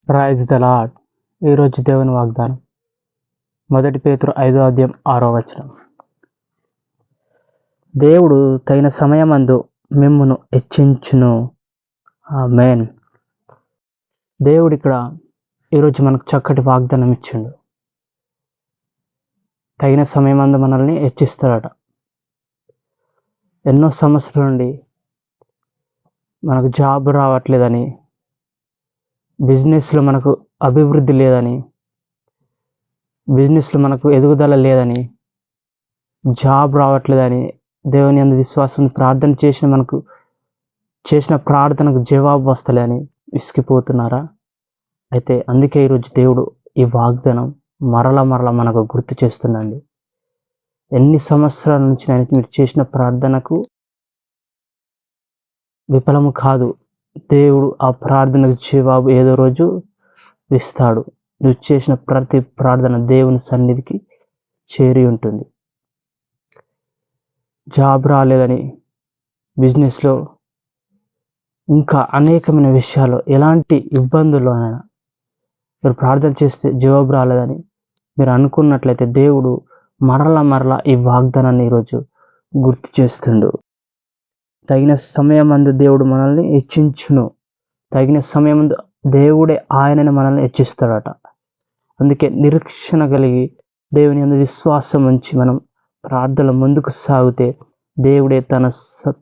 Praise the lord. ఈరోజు దేవుని వాగ్దానం 1 పేతురు 5:6. దేవుడు తగిన సమయమందు మిమ్మును హెచ్చించును. ఆమేన్. దేవుడు ఇక్కడ ఈరోజు మనకు చక్కటి వాగ్దానం ఇచ్చిండు. తగిన సమయమందు మనల్ని హెచ్చిస్తాడట. ఎన్నో సంవత్సరాల నుండి మనకు జాబ్ రావట్లేదని, బిజినెస్లో మనకు అభివృద్ధి లేదని, బిజినెస్లో మనకు ఎదుగుదల లేదని, జాబ్ రావట్లేదని, దేవుని యందు విశ్వాసం ప్రార్థన చేసిన ప్రార్థనకు జవాబు వస్తలేని విసిగిపోతున్నారా? అయితే అందుకే ఈరోజు దేవుడు ఈ వాగ్దానం మరల మనకు గుర్తు చేస్తుందండి. ఎన్ని సంవత్సరాల నుంచి మీరు చేసిన ప్రార్థనకు విఫలము కాదు. దేవుడు ఆ ప్రార్థనకు జవాబు ఏదో రోజు ఇస్తాడు. నువ్వు చేసిన ప్రతి ప్రార్థన దేవుని సన్నిధికి చేరి ఉంటుంది. జాబ్ రాలేదని, బిజినెస్లో ఇంకా అనేకమైన విషయాలు ఎలాంటి ఇబ్బందులు అయినా మీరు ప్రార్థన చేస్తే జవాబు రాలేదని మీరు అనుకున్నట్లయితే దేవుడు మరలా ఈ వాగ్దానాన్ని ఈరోజు గుర్తు చేస్తుండు. తగిన సమయమందు దేవుడు మనల్ని హెచ్చించును. తగిన సమయమందు దేవుడే ఆయనని మనల్ని హెచ్చిస్తాడట. అందుకే నిరీక్షణ కలిగి దేవుని యందు విశ్వాసం ఉంచి మనం ప్రార్థనలో ముందుకు సాగితే దేవుడే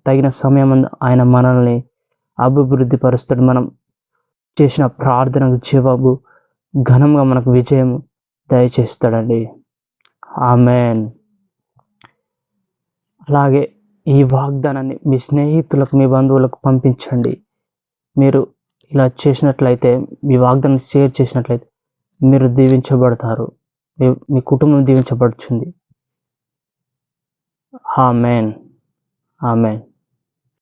తగిన సమయమందు ఆయన మనల్ని అభివృద్ధి పరుస్తాడు. మనం చేసిన ప్రార్థనకు జవాబు, ఘనంగా మనకు విజయం దయచేస్తాడండి. ఆమేన్. అలాగే ఈ వాగ్దానాన్ని మీ స్నేహితులకు, మీ బంధువులకు పంపించండి. మీరు ఇలా చేసినట్లయితే, మీ వాగ్దానం షేర్ చేసినట్లయితే మీరు దీవించబడతారు. మీ కుటుంబం దీవించబడుతుంది. ఆమేన్. ఆమేన్.